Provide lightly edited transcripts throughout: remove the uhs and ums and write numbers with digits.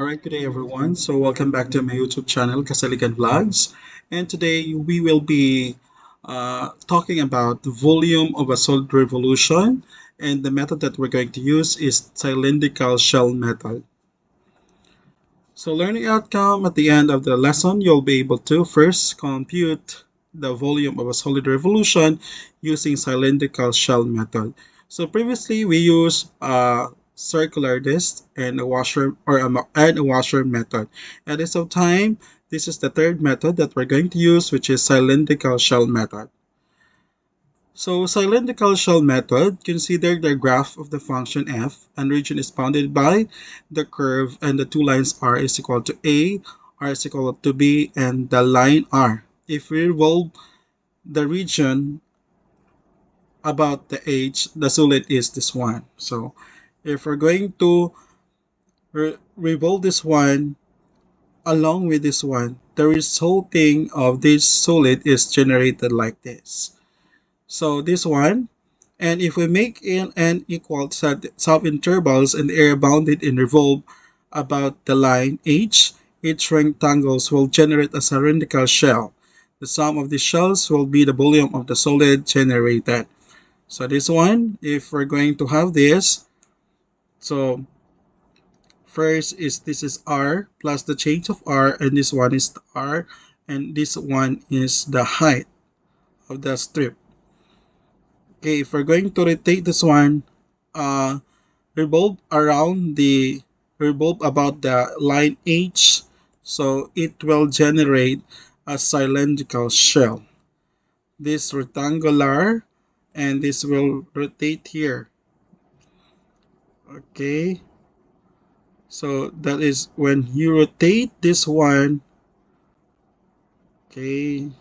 Alright, good day everyone. So welcome back to my YouTube channel, Kasalikan Vlogs. And today we will be talking about the volume of a solid revolution. And the method that we're going to use is cylindrical shell method. So learning outcome at the end of the lesson, you'll be able to first compute the volume of a solid revolution using cylindrical shell method. So previously we used a circular disc and a washer and a washer method. At this time, this is the third method that we're going to use, which is cylindrical shell method. So cylindrical shell method, consider the graph of the function f, and region is bounded by the curve, and the two lines r is equal to a, r is equal to b, and the line r. If we revolve the region about the h, the solid is this one. So if we're going to revolve this one along with this one, the resulting of this solid is generated like this. So this one, and if we make n equal sub-intervals and the area bounded in revolve about the line h, each rectangles will generate a cylindrical shell. The sum of the shells will be the volume of the solid generated. So this one, if we're going to have this, so first is this is r plus the change of r, and this one is the r, and this one is the height of the strip. Okay, if we're going to rotate this one, revolve about the line H, so it will generate a cylindrical shell. This rectangular, and this will rotate here. Okay, so that is when you rotate this one. Okay,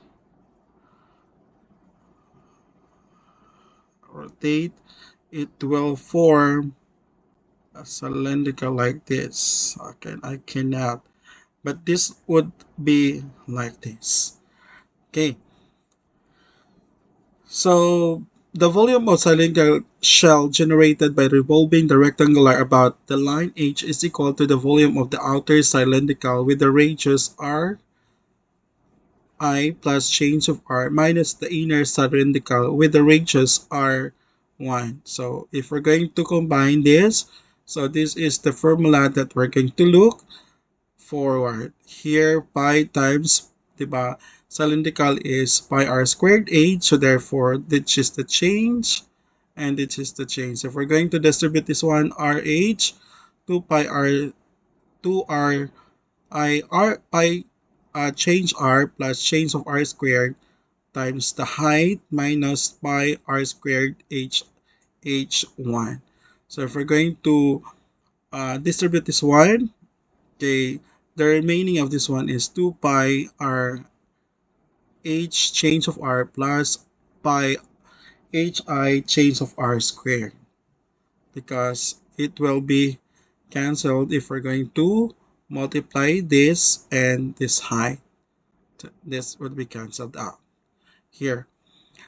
rotate, it will form a cylindrical like this. Okay, I cannot, but this would be like this. Okay, so the volume of cylindrical shell generated by revolving the rectangular about the line h is equal to the volume of the outer cylindrical with the radius r I plus change of r minus the inner cylindrical with the radius r1. So if we're going to combine this, so this is the formula that we're going to look forward. Here, pi times, diba, cylindrical is pi r squared h, so therefore this is the change, and this is the change. If we're going to distribute this one, rh, 2 pi r, 2 r I r pi change r plus change of r squared times the height minus pi r squared h1. So if we're going to distribute this one, okay, the remaining of this one is 2 pi r h change of r plus pi hi change of r squared, because it will be cancelled if we're going to multiply this and this height. This would be cancelled out here.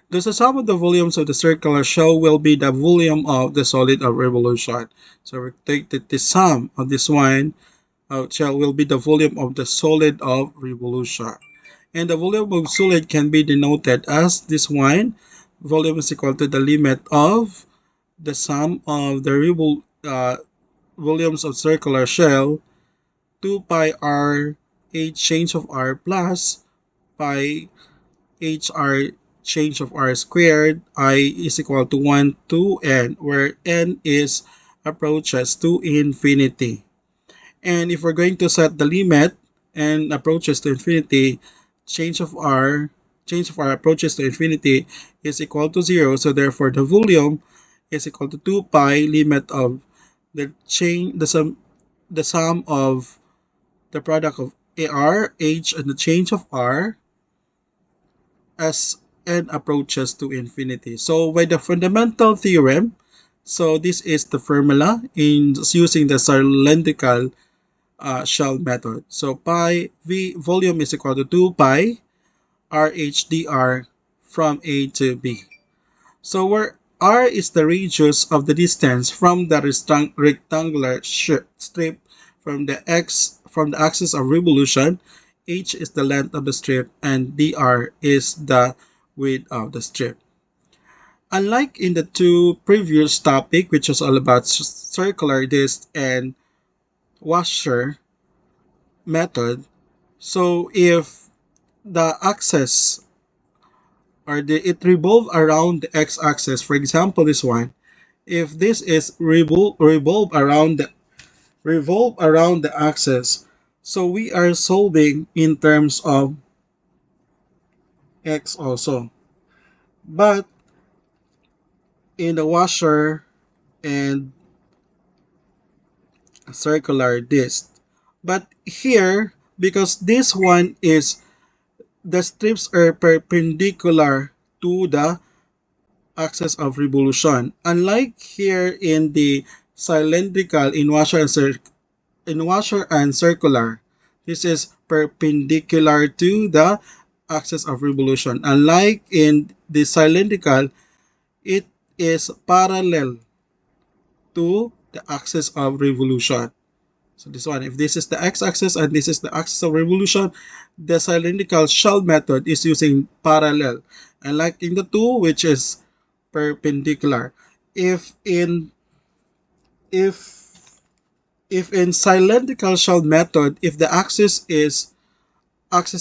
Thus, the sum of the volumes of the circular shell will be the volume of the solid of revolution. So we take that the sum of this one shell will be the volume of the solid of revolution. And the volume of solid can be denoted as this one. Volume is equal to the limit of the sum of the volumes of circular shell, 2 pi r h change of r plus pi hr change of r squared, I is equal to 1 to n, where n is approaches to infinity. And if we're going to set the limit and approaches to infinity, change of r approaches to infinity is equal to 0. So therefore the volume is equal to 2 pi limit of the sum of the product of r, h, and the change of r as n approaches to infinity. So by the fundamental theorem, so this is the formula in using the cylindrical shell method. So pi v volume is equal to 2 pi rh dr from a to b. So where r is the radius of the distance from the rectangular strip from the axis of revolution. H is the length of the strip and dr is the width of the strip. Unlike in the two previous topic, which was all about circular disc and washer method, so if the axis or it revolve around the x-axis, for example this one, if this is revolve around the axis, so we are solving in terms of x also. But in the washer and circular disc, but here, because this one is the strips are perpendicular to the axis of revolution, unlike here in the cylindrical in washer and circular, this is perpendicular to the axis of revolution. Unlike in the cylindrical, it is parallel to the axis of revolution. So this one, if this is the x-axis and this is the axis of revolution, the cylindrical shell method is using parallel. Unlike in the two, which is perpendicular. If in if if in cylindrical shell method, if the axis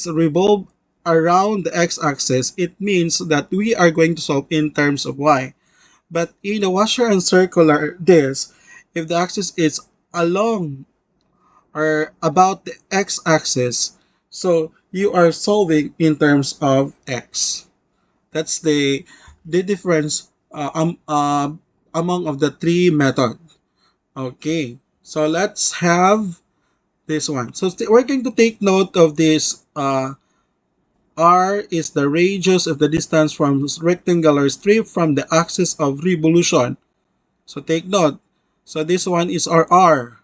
revolve around the x-axis, it means that we are going to solve in terms of y. But in the washer and circular disc, if the axis is along or about the x-axis, so you are solving in terms of x. That's the difference among of the three method. Okay, so let's have this one. So we're going to take note of this. R is the radius of the distance from rectangular strip from the axis of revolution. So take note. So this one is our R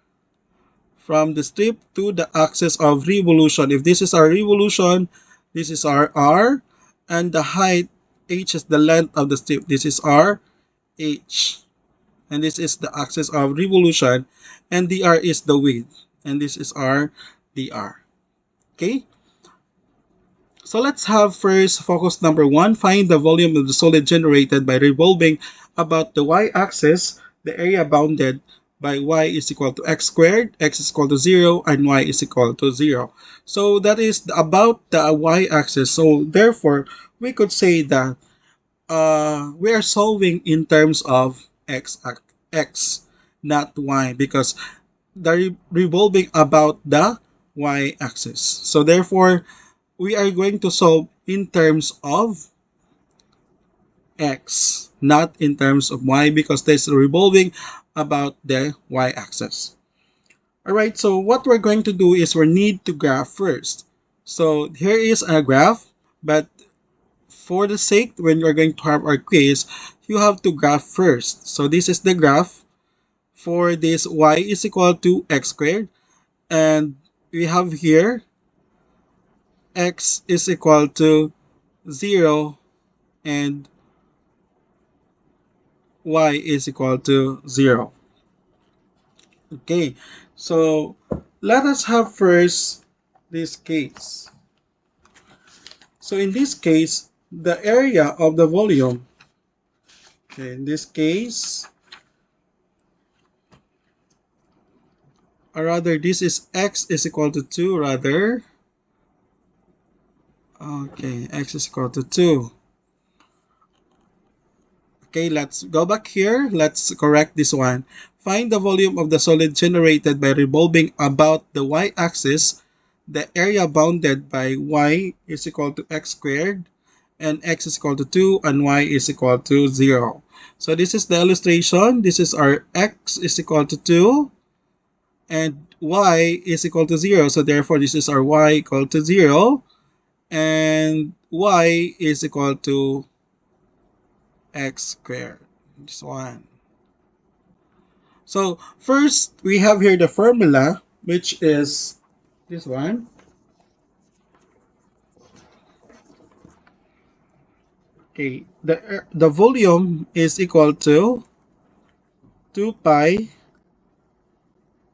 from the strip to the axis of revolution. If this is our revolution, this is our R, and the height H is the length of the strip. This is our H, and this is the axis of revolution, and dr is the width, and this is our dr. Okay, so let's have first focus number one. Find the volume of the solid generated by revolving about the y-axis, the area bounded by y is equal to x squared, x is equal to 0, and y is equal to 0. So that is about the y-axis. So therefore, we could say that we are solving in terms of x, not y, because they're revolving about the y-axis. So therefore, we are going to solve in terms of x, not in terms of y, because there's revolving about the y-axis. Alright, so what we're going to do is we need to graph first. So here is a graph, but for the sake when you're going to have our quiz, you have to graph first. So this is the graph for this y is equal to x squared, and we have here x is equal to 0 and y is equal to 0. Okay, so let us have first this case. So in this case, the area of the volume, okay, in this case, or rather this is x is equal to 2 rather. Okay, x is equal to 2. Okay, let's go back here. Let's correct this one. Find the volume of the solid generated by revolving about the y-axis. The area bounded by y is equal to x squared, and x is equal to 2, and y is equal to 0. So this is the illustration. This is our x is equal to 2, and y is equal to 0. So therefore, this is our y equal to 0, and y is equal to x squared. This one. So first, we have here the formula, which is this one. Okay, the volume is equal to 2 pi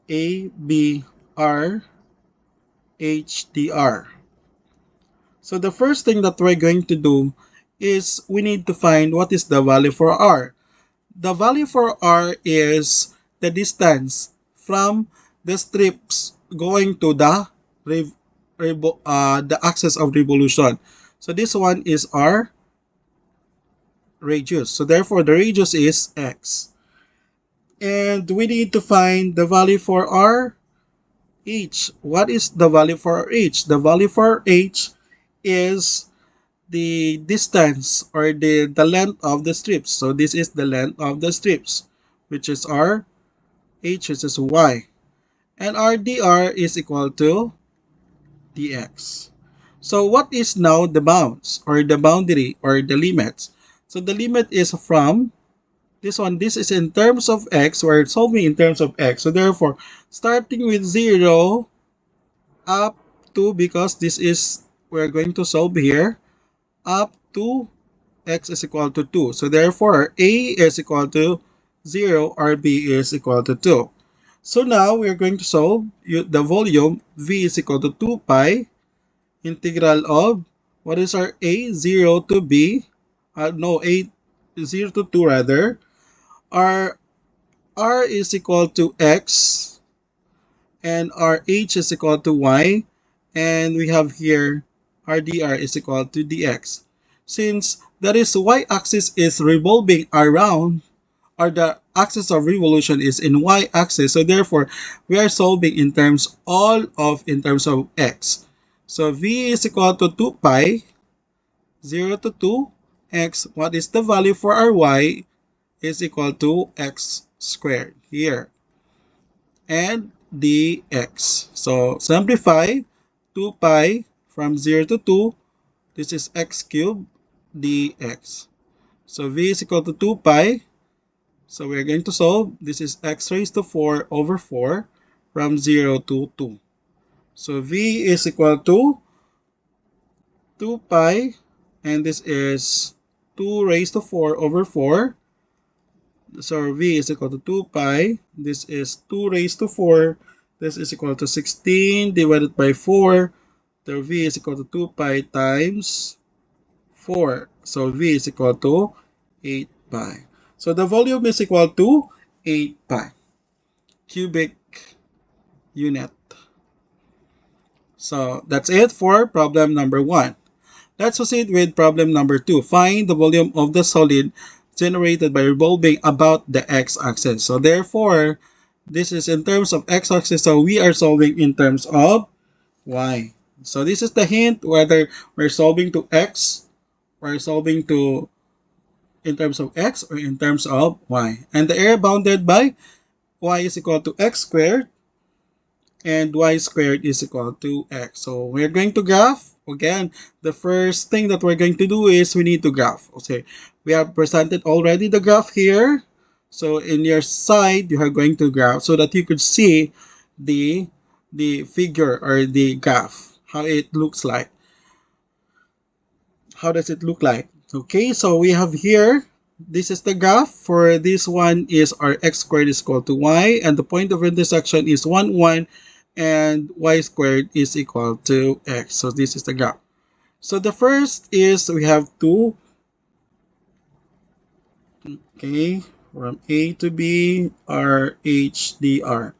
AB R H D R. So the first thing that we're going to do is we need to find what is the value for R. The value for R is the distance from the strips going to the the axis of revolution. So this one is R radius. So therefore the radius is X. And we need to find the value for R H. What is the value for H? The value for H is the distance or the length of the strips. So this is the length of the strips, which is R, H which is Y. And R dr is equal to dx. So what is now the bounds or the boundary or the limits? So the limit is from this one. This is in terms of x. We're solving in terms of x. So therefore, starting with 0 up to, because this is, we're going to solve here, up to x is equal to 2. So therefore, a is equal to 0, or b is equal to 2. So now we're going to solve the volume. V is equal to 2 pi integral of, what is our a? 0 to b, no, a 0 to 2 rather. Our r is equal to x, and our h is equal to y, and we have here our dr is equal to dx. Since that is y-axis is revolving around, or the axis of revolution is in y-axis, so therefore we are solving in terms in terms of x. So v is equal to 2 pi 0 to 2 x. What is the value for our y? Is equal to x squared here, and dx. So simplify 2 pi from 0 to 2. This is x cubed dx. So v is equal to 2 pi. So we're going to solve. This is x raised to 4 over 4 from 0 to 2. So v is equal to 2 pi, and this is 2 raised to 4 over 4. So v is equal to 2 pi. This is 2 raised to 4. This is equal to 16 divided by 4. So v is equal to 2 pi times 4. So v is equal to 8 pi. So the volume is equal to 8 pi cubic unit. So that's it for problem number 1. Let's proceed with problem number 2. Find the volume of the solid generated by revolving about the x-axis. So therefore, this is in terms of x-axis, so we are solving in terms of y. So this is the hint whether we're solving to x, or solving to in terms of x, or in terms of y. And the area bounded by y is equal to x squared, and y squared is equal to x. So we're going to graph. Again, the first thing that we're going to do is we need to graph. Okay, we have presented already the graph here. So in your side, you are going to graph so that you could see the figure or the graph, how it looks like. How does it look like? Okay, so we have here, this is the graph. For this one is our x squared is equal to y, and the point of intersection is 1, 1, and y squared is equal to x. So this is the graph. So the first is we have to, okay, from A to B, R, H, D, R.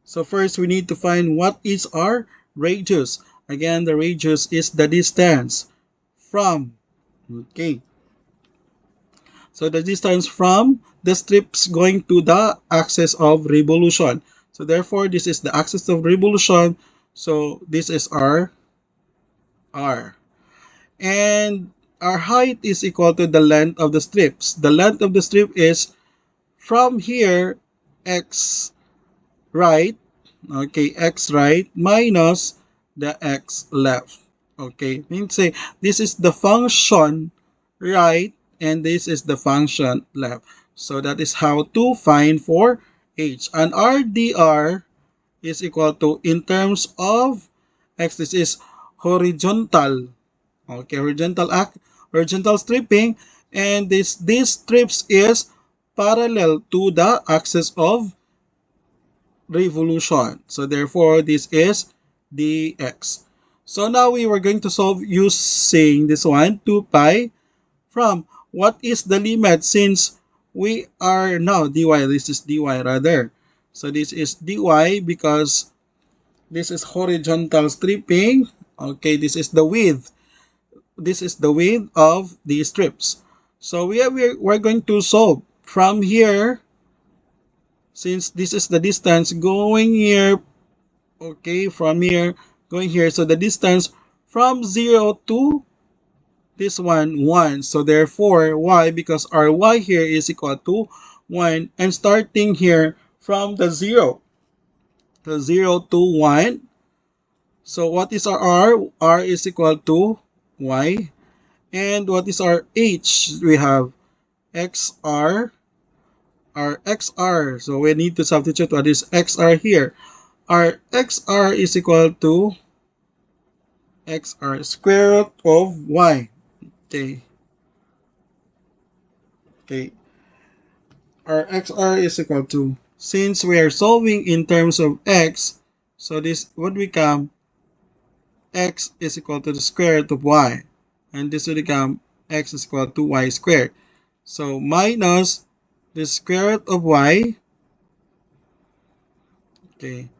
So first we need to find what is our radius. Again, the radius is the distance from, okay, so the distance from the strips going to the axis of revolution. So therefore, this is the axis of revolution. So this is our R. And our height is equal to the length of the strips. The length of the strip is from here, x right, okay, x right minus the x left. Okay, means say this is the function right, and this is the function left. So that is how to find for h. And r dr is equal to, in terms of x, this is horizontal. Okay, horizontal stripping, and this strips is parallel to the axis of revolution. So therefore, this is dx. So now we were going to solve using this one, 2 pi from what is the limit since we are now dy. This is dy rather. So this is dy because this is horizontal stripping. Okay, this is the width. This is the width of the strips. So we're going to solve from here since this is the distance going here. Okay, from here going here. So the distance from 0 to this one 1. So therefore y, because our y here is equal to 1, and starting here from the 0, the 0 to 1. So what is our r? R is equal to y. And what is our h? We have xr, our xr. So we need to substitute what is xr here. Our xr is equal to xr square root of y. Okay. Okay. Our xr is equal to, since we are solving in terms of x, so this would become x is equal to the square root of y. And this would become x is equal to y squared. So minus the square root of y. Okay.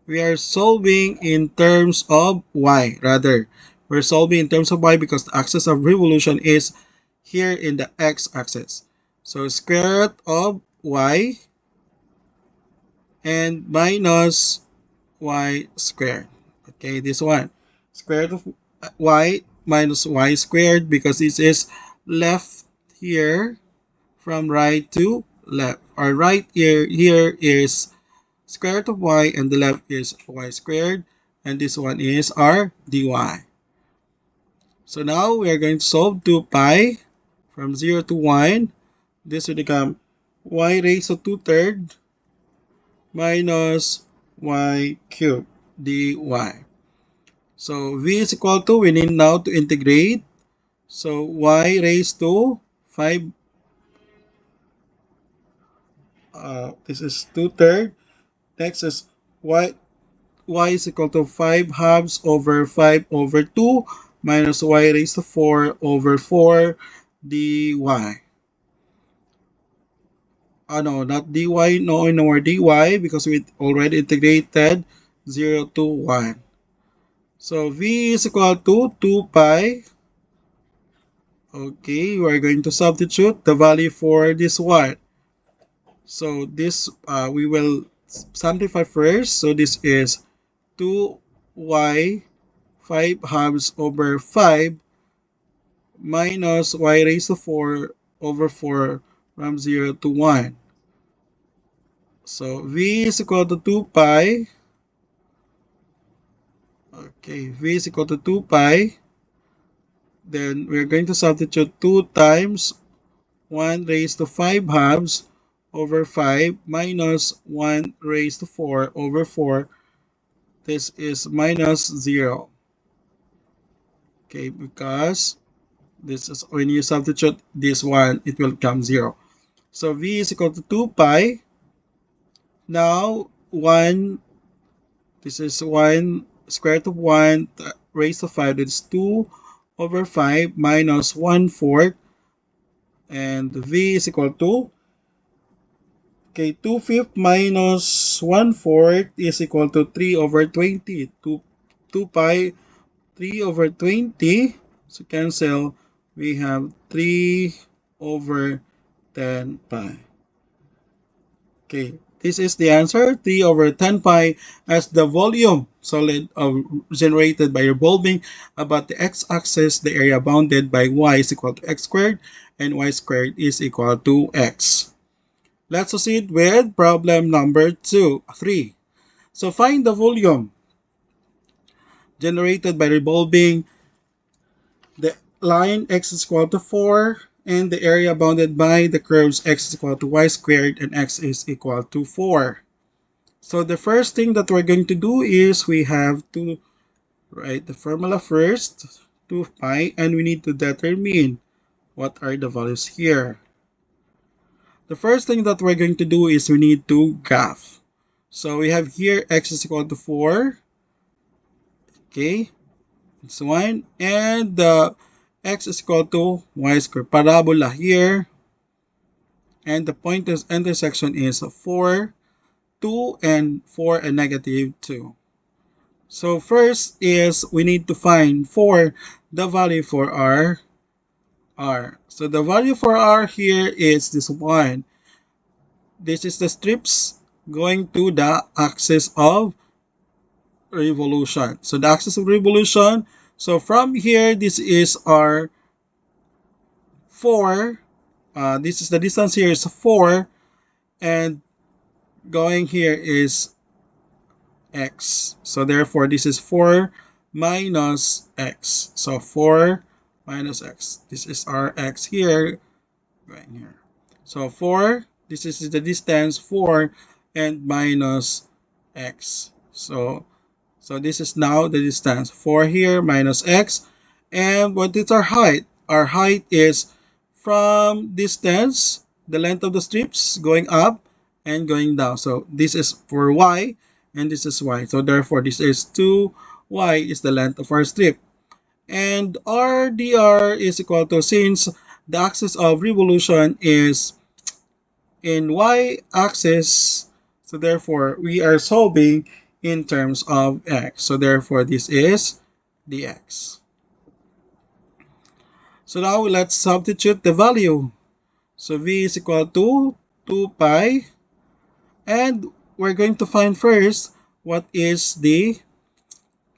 We are solving in terms of y rather. We're solving in terms of y because the axis of revolution is here in the x-axis. So square root of y and minus y squared. Okay, this one. Square root of y minus y squared because this is left here from right to left. Our right here is square root of y and the left is y squared, and this one is our dy. So now we are going to solve 2 pi from 0 to 1. This will become y raised to 2/3 minus y cubed dy. So v is equal to, we need now to integrate. So y raised to 5, this is 2/3. Next is y is equal to 5 halves over 5 over 2 minus y raised to 4 over 4 dy. No, not dy, no more dy because we already integrated 0 to 1. So v is equal to 2 pi. Okay, we're going to substitute the value for this one. So this we will simplify first. So this is 2y 5 halves over 5 minus y raised to 4 over 4 from 0 to 1. So v is equal to 2 pi. Okay, v is equal to 2 pi. Then we're going to substitute 2 times 1 raised to 5 halves over 5 minus 1 raised to 4 over 4. This is minus 0. Okay, because this is when you substitute this one, it will become 0. So v is equal to 2 pi. Now 1, this is 1 square root of 1 raised to 5. It's 2 over 5 minus 1/4. And v is equal to, okay, 2/5 minus 1/4 is equal to 3 over 20. 2 pi, 3 over 20. So cancel, we have 3 over 10 pi. Okay, this is the answer, 3 over 10 pi as the volume solid generated by revolving about the x-axis, the area bounded by y is equal to x squared, and y squared is equal to x. Let's proceed with problem number 3. So find the volume generated by revolving the line x is equal to 4 and the area bounded by the curves x is equal to y squared and x is equal to 4. So the first thing that we're going to do is we have to write the formula first, 2 pi, and we need to determine what are the values here. The first thing that we're going to do is we need to graph. So we have here x is equal to 4. Okay, it's 1. And x is equal to y squared. Parabola here. And the point of intersection is 4, 2, and 4 and negative 2. So first is we need to find for the value for r. So the value for r here is this one. This is the strips going to the axis of revolution. So the axis of revolution. So from here, this is our 4. This is the distance here is 4. And going here is x. So therefore, this is 4 minus x. So 4 minus x. This is our x here, going here. So 4, this is the distance 4 and minus x. So this is now the distance 4 here minus x. And what is our height? Our height is from distance, the length of the strips going up and going down. So this is for y and this is y. So therefore this is 2y is the length of our strip. And r dr is equal to, since the axis of revolution is in y-axis, so therefore we are solving in terms of x. So therefore this is dx. So now let's substitute the value. So v is equal to 2 pi, and we're going to find first what is the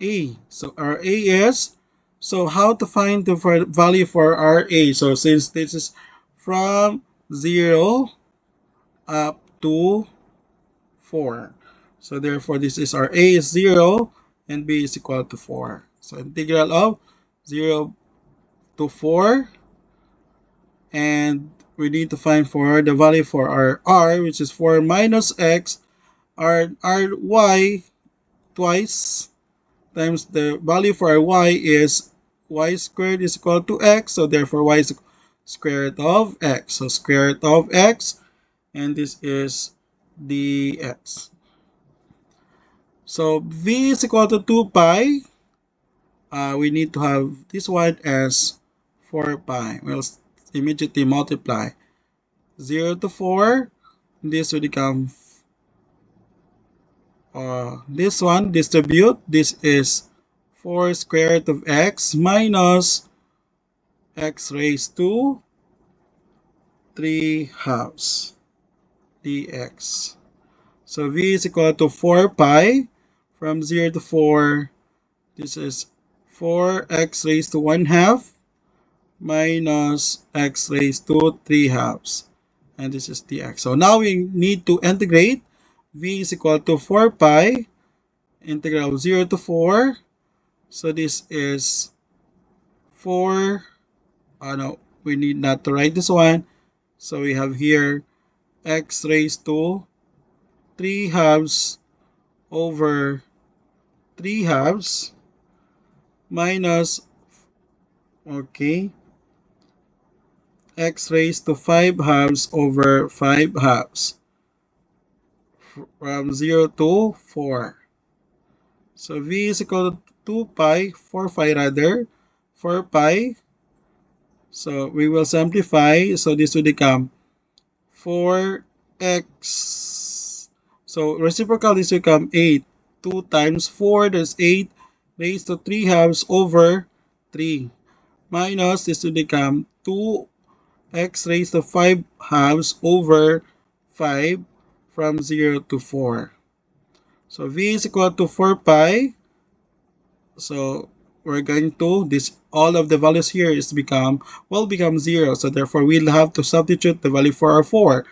a. So our a is, so how to find the value for our a? So since this is from 0 up to 4. So therefore this is our a is 0 and b is equal to 4. So integral of 0 to 4, and we need to find for the value for our r, which is 4 minus x, our y twice times the value for our y is y squared is equal to x. So therefore y is square root of x. So square root of x, and this is dx. So v is equal to 2 pi. We need to have this one as 4 pi. We'll immediately multiply 0 to 4. This will become this one, distribute. This is 4 square root of x minus x raised to 3 halves dx. So v is equal to 4 pi from 0 to 4. This is 4x raised to 1 half minus x raised to 3 halves. And this is dx. So now we need to integrate. V is equal to 4 pi integral of 0 to 4. So this is 4. No, we need not to write this one. So we have here x raised to 3 halves over 3 halves minus, okay, x raised to 5 halves over 5 halves from 0 to 4. So v is equal to 2 pi, 4 pi rather, 4 pi. So we will simplify. So this will become 4x. So reciprocal, this will become 8. 2 times 4, that's 8 raised to 3 halves over 3. Minus, this will become 2x raised to 5 halves over 5 from 0 to 4. So v is equal to 4 pi. So we're going to, this all of the values here is will become 0. So therefore we'll have to substitute the value for our 4.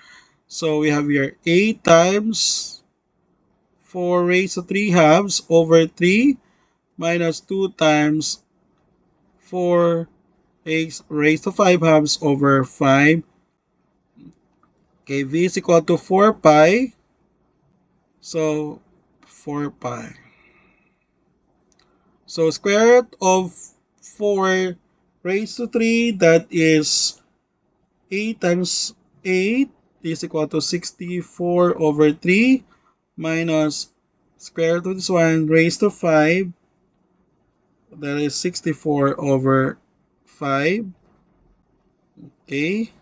So we have here 8 times 4 raised to 3 halves over 3 minus 2 times 4 raised to 5 halves over 5. Okay, v is equal to 4 pi. So 4 pi. So square root of 4 raised to 3, that is 8 times 8 is equal to 64 over 3 minus square root of this one raised to 5, that is 64 over 5. Okay,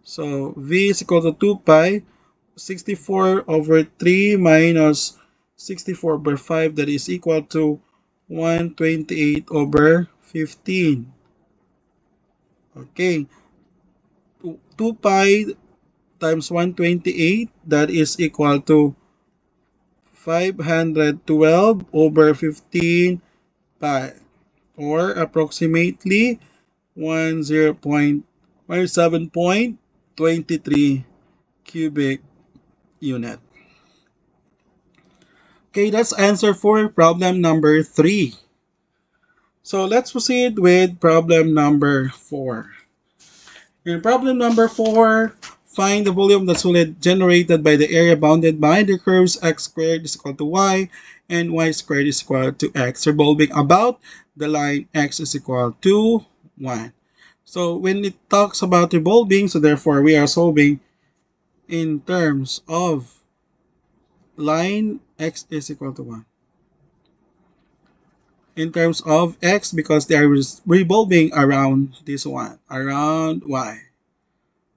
so v is equal to 2 pi 64 over 3 minus 64 over 5, that is equal to 128 over 15. Okay, 2 pi times 128, that is equal to 512 over 15 pi, or approximately 10.17.23 cubic unit. Okay, that's answer for problem number 3. So let's proceed with problem number 4. In problem number 4, find the volume of the solid generated by the area bounded by the curves x squared is equal to y and y squared is equal to x, revolving about the line x is equal to 1. So when it talks about revolving, so therefore we are solving in terms of line x is equal to 1. In terms of x, because they are revolving around this one, around y.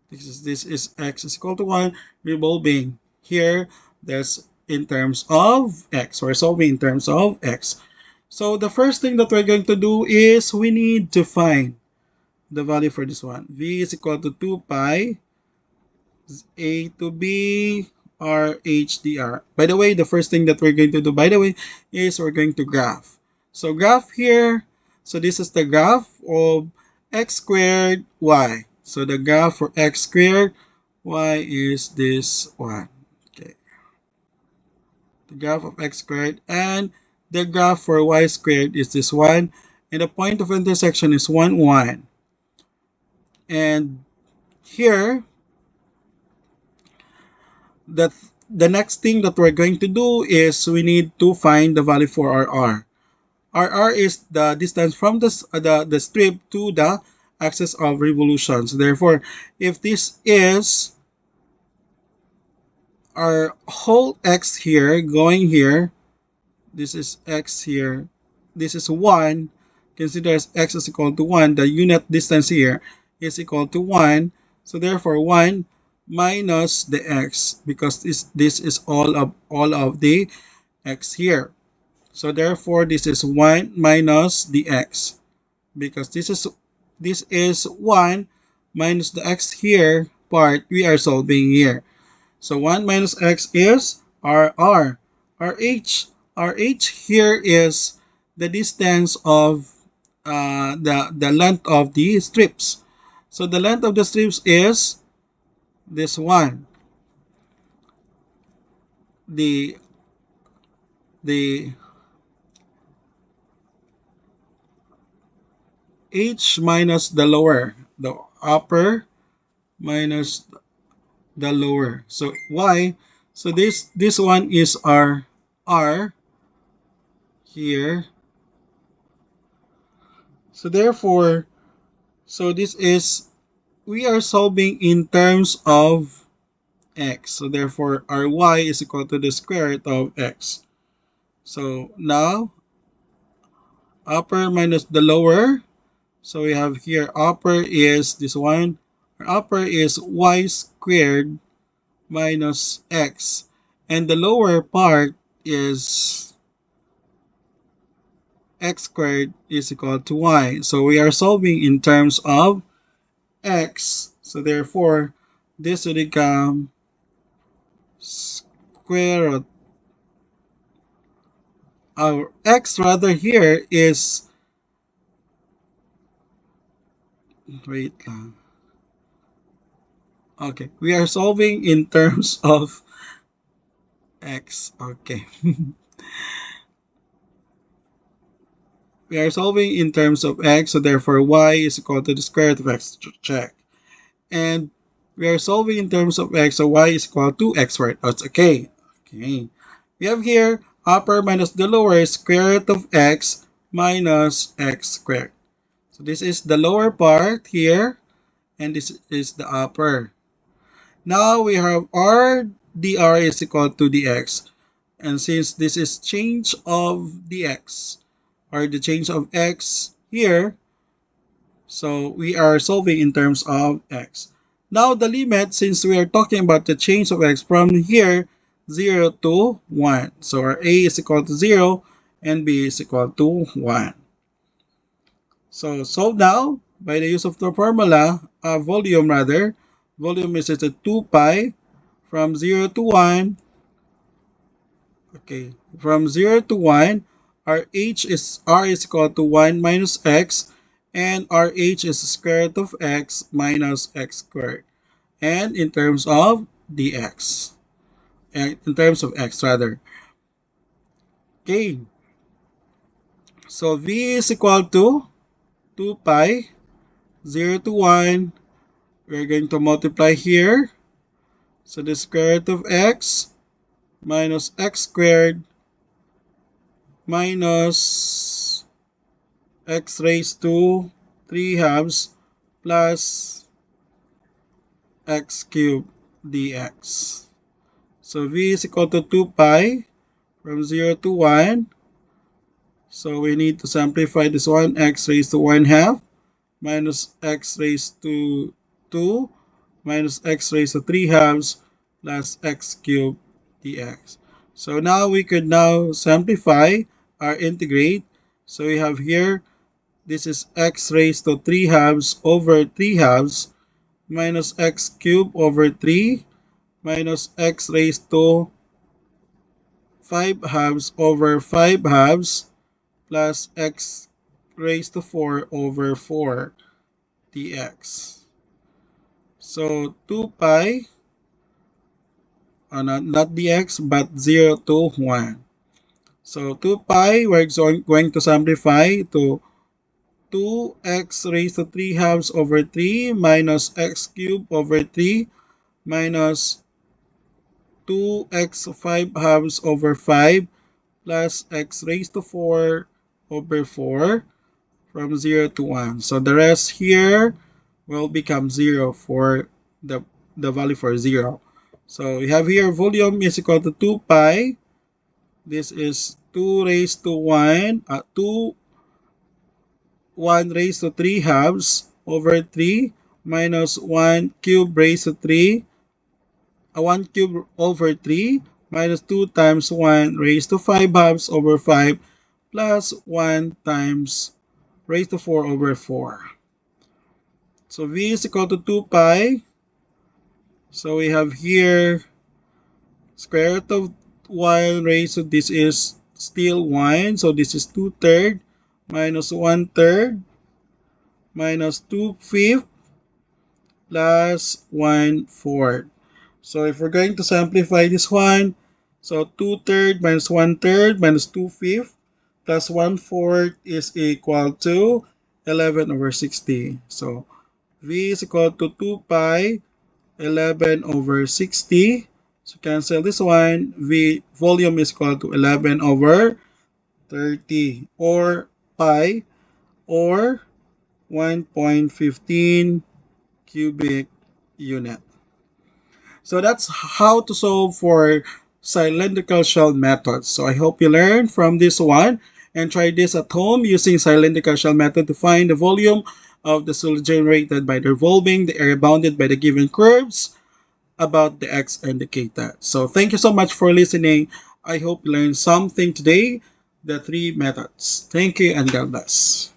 This is x is equal to 1, revolving here. That's in terms of x. We're solving in terms of x. So the first thing that we're going to do is we need to find the value for this one. V is equal to 2 pi A to B R H D R. By the way, the first thing that we're going to do, by the way, is we're going to graph. So graph here. So this is the graph of x squared y. So the graph for x squared y is this one. Okay. The graph of x squared, and the graph for y squared is this one. And the point of intersection is 1, 1. And here, that the next thing that we're going to do is we need to find the value for our r. Our r is the distance from the strip to the axis of revolutions. Therefore, if this is our whole x here going here, this is x here, this is 1, consider as x is equal to 1, the unit distance here is equal to 1. So therefore 1 minus the x, because this is all of the x here. So therefore this is 1 minus the x, because this is 1 minus the x here part we are solving here. So 1 minus x is r. Rh here is the distance of the length of the strips. So the length of the strips is this one. The the h minus the lower, the upper minus the lower. So y. So this one is our r here. So therefore, so this is, we are solving in terms of x. So therefore, our y is equal to the square root of x. So now, upper minus the lower. So we have here, upper is this one. Our upper is y squared minus x. And the lower part is x squared is equal to y. So we are solving in terms of x. So therefore, this will become square root. Our x rather here is, wait lang. Okay, we are solving in terms of x. Okay. We are solving in terms of x, so therefore y is equal to the square root of x. Check. And we are solving in terms of x, so y is equal to x squared. That's okay. Okay. We have here upper minus the lower square root of x minus x squared. So this is the lower part here, and this is the upper. Now we have r dr is equal to dx. And since this is change of dx, or the change of x here, so we are solving in terms of x. Now the limit, since we are talking about the change of x from here, 0 to 1. So our a is equal to 0 and b is equal to 1. So solve now by the use of the formula, volume is equal to 2 pi from 0 to 1. Okay, from 0 to 1, our h is r is equal to 1 minus x, and our h is the square root of x minus x squared. And in terms of dx, and in terms of x rather. Okay, so v is equal to 2 pi 0 to 1. We're going to multiply here. So the square root of x minus x squared minus x raised to 3 halves plus x cubed dx. So v is equal to 2 pi from 0 to 1. So we need to simplify this one, x raised to 1 half minus x raised to 2 minus x raised to 3 halves plus x cubed dx. So now we could now simplify our integrate. So we have here, this is x raised to 3 halves over 3 halves minus x cubed over 3 minus x raised to 5 halves over 5 halves plus x raised to 4 over 4 dx. So 2 pi, not dx, but 0 to 1. So 2 pi, we're going to simplify to 2x raised to 3 halves over 3 minus x cubed over 3 minus 2x 5 halves over 5 plus x raised to 4 over 4 from 0 to 1. So the rest here will become 0 for the value for 0. So we have here volume is equal to 2 pi. This is 2 raised to 1, 1 raised to 3 halves over 3 minus 1 cube raised to 3, 1 cube over 3 minus 2 times 1 raised to 5 halves over 5 plus 1 times raised to 4 over 4. So v is equal to 2 pi. So we have here square root of 1 raised to, this is still 1. So this is 2/3 minus 1/3 minus 2/5 plus 1/4. So if we're going to simplify this one, so 2/3 minus 1/3 minus 2/5 plus 1/4 is equal to 11 over 60. So v is equal to 2 pi 11 over 60. So cancel this one. Volume is equal to 11 over 30 or pi or 1.15 cubic unit. So that's how to solve for cylindrical shell methods. So I hope you learned from this one and try this at home using cylindrical shell method to find the volume of the solid generated by the revolving, the area bounded by the given curves, about the x and the theta. So thank you so much for listening. I hope you learned something today, the three methods. Thank you and God bless.